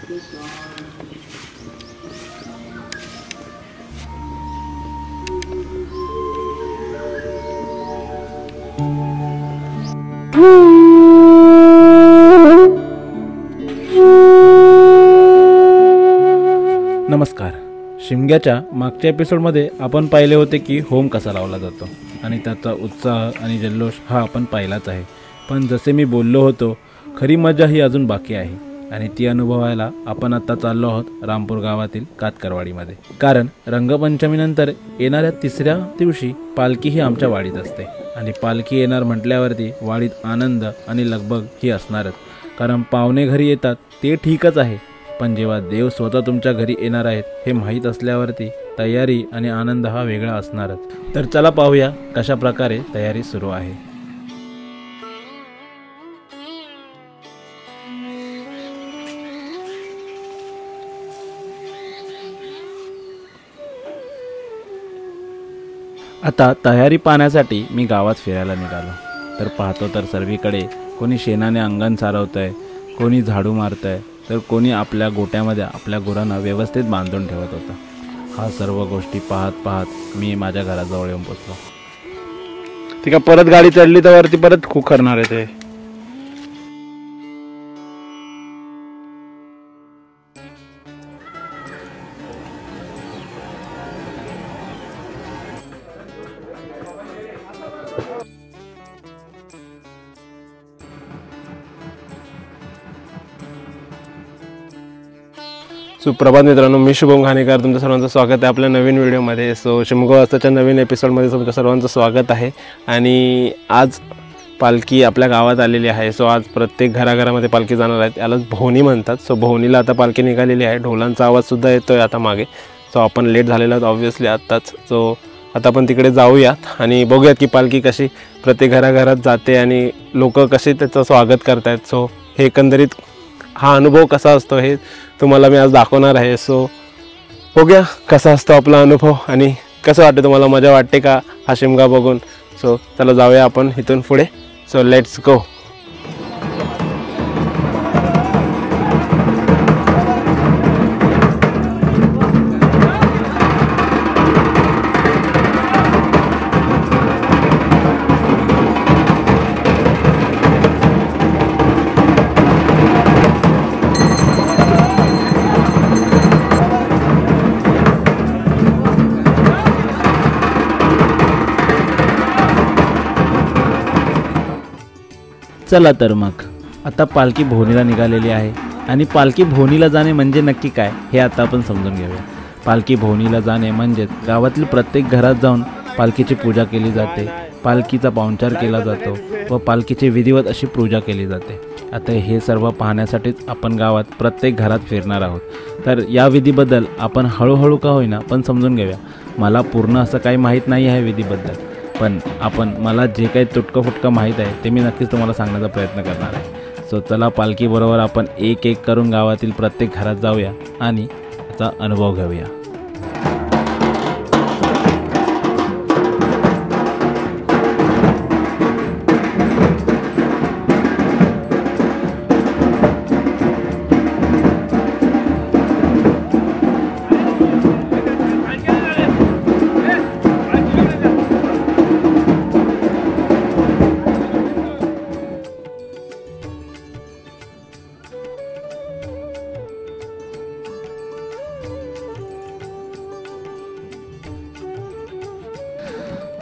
नमस्कार. शिमग्याच्या मागच्या एपिसोडमध्ये आपण पाहिले होते की होम कसा लावला जातो आणि त्याचा उत्साह आणि जल्लोष हा आपण पाहिलाच आहे. पण जसे मी बोललो होतो, खरी मजा ही अजून बाकी आहे आणि ती अनुभवायला आपण आत्ता चाललो आहोत रामपूर गावातील कातकरवाडीमध्ये. कारण रंगपंचमीनंतर येणाऱ्या तिसऱ्या दिवशी पालखी ही आमच्या वाडीत असते आणि पालखी येणार म्हटल्यावरती वाडीत आनंद आणि लगबग ही असणारच. कारण पाहुणे घरी येतात ते ठीकच आहे, पण जेव्हा देव स्वतः तुमच्या घरी येणार आहेत हे माहीत असल्यावरती तयारी आणि आनंद हा वेगळा असणारच. तर चला पाहूया कशा प्रकारे तयारी सुरू आहे. आता तयारी पाहण्यासाठी मी गावात फिरायला निघालो तर पाहतो तर सर्वीकडे कोणी शेणाने अंगण सारवतं आहे, कोणी झाडू मारतं आहे, तर कोणी आपल्या गोट्यामध्ये आपल्या गुरांना व्यवस्थित बांधून ठेवत होता. हा सर्व गोष्टी पाहत पाहत मी माझ्या घराजवळ येऊन पोचलो. ती का परत गाडी चढली तर वरती परत खूप करणार आहे ते. सुप्रभात मित्रांनो, मी शुभम घाणेकर, तुमचं सर्वांचं स्वागत आहे आपल्या नवीन व्हिडिओमध्ये. शिमगो वाजताच्या नवीन एपिसोडमध्ये तुमचं सर्वांचं स्वागत आहे. आणि आज पालखी आपल्या गावात आलेली आहे. आज प्रत्येक घराघरामध्ये पालखी जाणार आहे. यालाच भोवनी म्हणतात. भोवनीला आता पालखी निघालेली आहे. ढोलांचा आवाजसुद्धा येतो आहे आता मागे. आपण लेट झालेला आहोत ऑब्व्हियसली आत्ताच. आता आपण तिकडे जाऊयात आणि बघूयात की पालखी कशी प्रत्येक घराघरात जाते आणि लोक कसे त्याचं स्वागत करत आहेत. हे एकंदरीत हा अनुभव कसा असतो हे तुम्हाला मी आज दाखवणार आहे. बघूया कसा असतो आपला अनुभव आणि कसं वाटतं तुम्हाला, मजा वाटते का हा शिमगा बघून. चला जाऊया आपण इथून पुढे. Let's go. चला तर मग आता पालखी भोवनीला निघालेली आहे आणि पालखी भोवनीला जाणे म्हणजे नक्की काय हे आता आपण समजून घेऊया. पालखी भोवनीला जाणे म्हणजेच गावातील प्रत्येक घरात जाऊन पालखीची पूजा केली जाते, पालखीचा पाहुणचार केला जातो व पालखीची विधिवत अशी पूजा केली जाते. आता हे सर्व पाहण्यासाठीच आपण गावात प्रत्येक घरात फिरणार आहोत. तर या विधीबद्दल आपण हळूहळू का होईना पण समजून घेऊया. मला पूर्ण असं काही माहीत नाही आहे विधीबद्दल, पण मला जे काही तुटकं फुटकं माहीत आहे ते मी नक्कीच तुम्हाला सांगण्याचा प्रयत्न करणार आहे. चला पालखीबरोबर आपण एक एक करून गावातील प्रत्येक घरात जाऊया आणि त्याचा अनुभव घेऊया.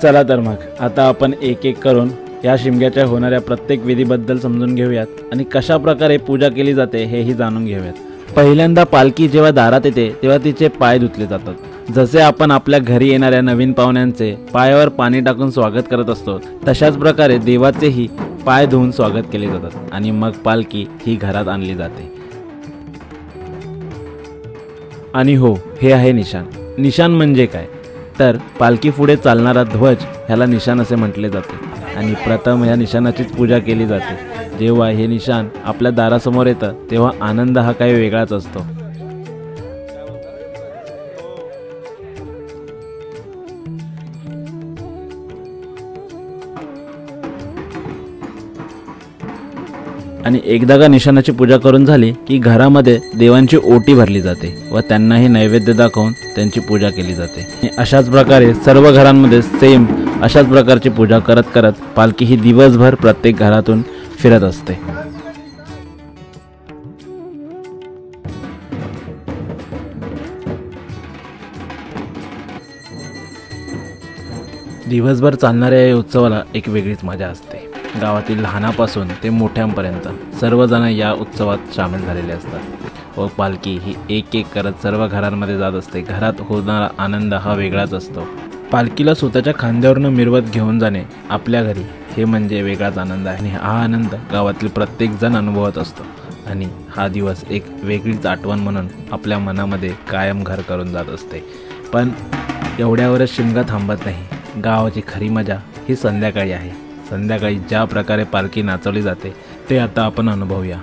चला तर मग आता आपण एक एक करून या शिमग्याच्या होणाऱ्या प्रत्येक विधीबद्दल समजून घेऊयात आणि कशा प्रकारे पूजा केली जाते हेही जाणून घेऊयात. पहिल्यांदा पालखी जेव्हा दारात येते तेव्हा तिचे पाय धुतले जातात. जसे आपण आपल्या घरी येणाऱ्या नवीन पाहुण्यांचे पायावर पाणी टाकून स्वागत करत असतो, तशाच प्रकारे देवाचेही पाय धुवून स्वागत केले जातात आणि मग पालखी ही घरात आणली जाते. आणि हो, हे आहे निशाण. निशाण म्हणजे काय तर पालखी पुढे चालणारा ध्वज ह्याला निशाण असे म्हटले जाते आणि प्रथम ह्या निशाणाचीच पूजा केली जाते. जेव्हा हे निशाण आपल्या दारासमोर येतं तेव्हा आनंद हा काही वेगळाच असतो. आणि एकदा का निशाणाची पूजा करून झाली की घरामध्ये देवांची ओटी भरली जाते व त्यांनाही नैवेद्य दाखवून त्यांची पूजा केली जाते। आणि अशाच प्रकारे सर्व घरांमध्ये सेम अशाच प्रकारची पूजा करत करत पालखी ही दिवसभर प्रत्येक घरातून फिरत असते। दिवसभर चालणाऱ्या या उत्सवाला एक वेगळीच मजा असते। गावातील लहानापासून ते मोठ्यांपर्यंत सर्वजण या उत्सवात सामील झालेले असतात व पालखी ही एक एक करत सर्व घरांमध्ये जात असते। घरात होणारा आनंद हा वेगळाच असतो। पालखीला स्वतःच्या खांद्यावरनं मिरवत घेऊन जाणे आपल्या घरी हे म्हणजे वेगळाच आनंद आहे आणि हा आनंद गावातील प्रत्येक जण अनुभवत असतो आणि हा दिवस एक वेगळीच आठवण म्हणून आपल्या मनामध्ये कायम घर करून जात असते। पण एवढ्यावरच शिमगा थांबत नाही। गावाची खरी मजा ही संध्याकाळी आहे। संध्याकाळी ज्या प्रकारे पालखी नाचवली जाते ते आता आपण अनुभवूया।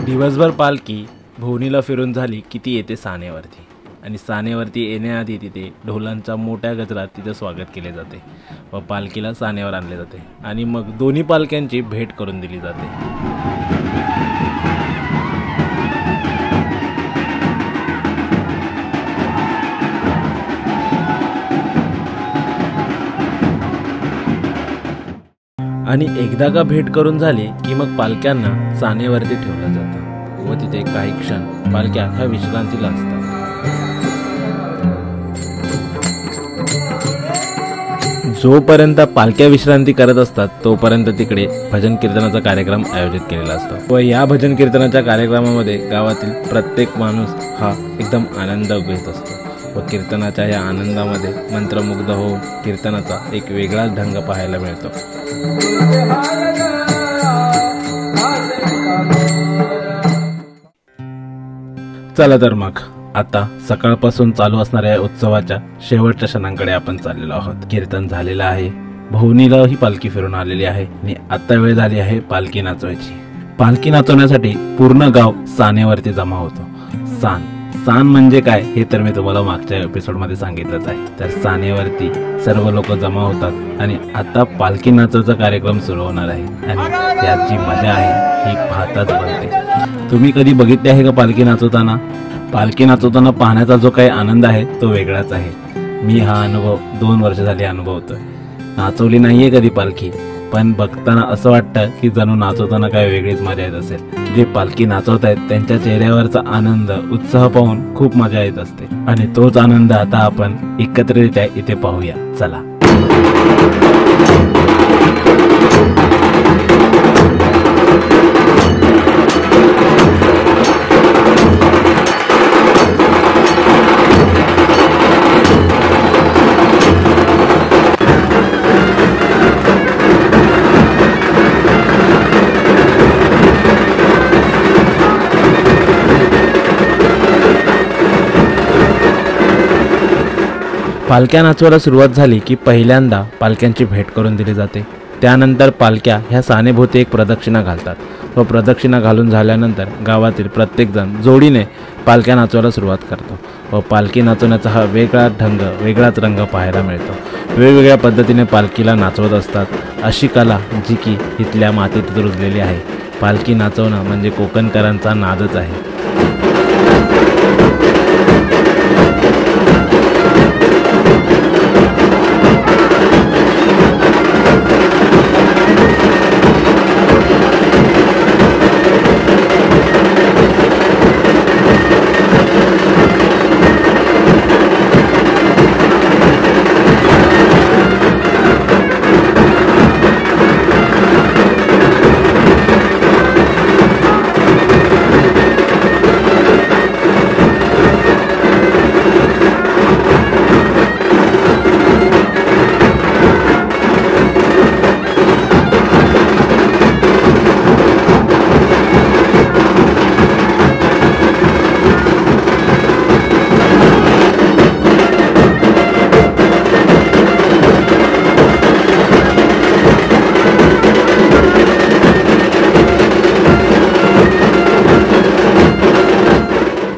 दिवसभर पालखी भोवनीला फिरून झाली की ती येते सानेवरती आणि सानेवरती येण्याआधी तिथे ढोलांचा मोठ्या गजरात तिचं स्वागत केले जाते व पालखीला सानेवर आणले जाते आणि मग दोन्ही पालख्यांची भेट करून दिली जाते। आणि एकदा का भेट करून झाली की मग पालख्यांना सानेवरती ठेवलं जातं व तिथे काही क्षण पालख्या ह्या विश्रांतीला असतात। जोपर्यंत पालख्या विश्रांती करत असतात तोपर्यंत तिकडे भजन कीर्तनाचा कार्यक्रम आयोजित केलेला असतो व या भजन कीर्तनाच्या कार्यक्रमामध्ये गावातील प्रत्येक माणूस हा एकदम आनंद घेत असतो व कीर्तनाच्या या आनंदामध्ये मंत्रमुग्ध होऊन कीर्तनाचा एक वेगळाच ढंग पाहायला मिळतो। चला तर मग आता सकाळपासून चालू असणाऱ्या उत्सवाच्या शेवटच्या क्षणांकडे आपण चाललेलो आहोत। कीर्तन झालेलं आहे, भोवनीला ही पालखी फिरून आलेली आहे आणि आता वेळ झाली आहे पालखी नाचवायची। पालखी नाचवण्यासाठी पूर्ण गाव सानेवरती जमा होतो। सान म्हणजे काय हे तर मी तुम्हाला मागच्या एपिसोडमध्ये सांगितलंच आहे। तर सानेवरती सर्व लोक जमा होतात आणि आता पालखी नाचाचा कार्यक्रम सुरू होणार आहे आणि यात जी मजा आहे ही पाहताच बनते। तुम्ही कधी बघितले आहे का पालखी नाचवताना? पालखी नाचवताना पाहण्याचा जो काही आनंद आहे तो वेगळाच आहे। मी हा अनुभव 2 वर्ष झाली अनुभवतोय। नाचवली नाहीये कधी पालखी, पण बघताना असं वाटतं की जणू नाचवताना काय वेगळीच मजा येत असेल। जे पालखी नाचवतायत त्यांच्या चेहऱ्यावरचा आनंद, उत्साह पाहून खूप मजा येत असते आणि तोच आनंद आता आपण एकत्रितरित्या इथे पाहूया। चला। पालख्या नाचवायला सुरुवात झाली की पहिल्यांदा पालख्यांची भेट करून दिली जाते। त्यानंतर पालख्या ह्या सानेभोवती एक प्रदक्षिणा घालतात व प्रदक्षिणा घालून झाल्यानंतर गावातील प्रत्येकजण जोडीने पालख्या नाचवायला सुरुवात करतो व पालखी नाचवण्याचा हा वेगळा ढंग, वेगळाच रंग पाहायला मिळतो। वेगवेगळ्या पद्धतीने पालखीला नाचवत असतात। अशी कला जी की इथल्या मातीत रुजलेली आहे। पालखी नाचवणं म्हणजे कोकणकरांचा नादच आहे।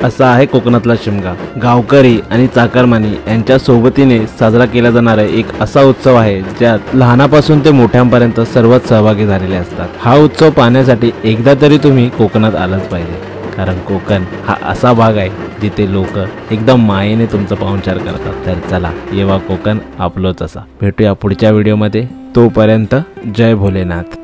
असा आहे कोकणातला शिमगा. गावकरी आणि चाकरमानी यांच्या सोबतीने साजरा केला जाणारा एक असा उत्सव आहे ज्यात लहानापासून ते मोठ्यांपर्यंत सर्वच सहभागी झालेले असतात. हा उत्सव पाहण्यासाठी एकदा तरी तुम्ही कोकणात आलंच पाहिजे, कारण कोकण हा असा भाग आहे जिथे लोक एकदम मायेने तुमचा पाहुणचार करतात. तर चला येवा कोकण आपलोच असा. भेटूया पुढच्या व्हिडिओमध्ये. तोपर्यंत जय भोलेनाथ.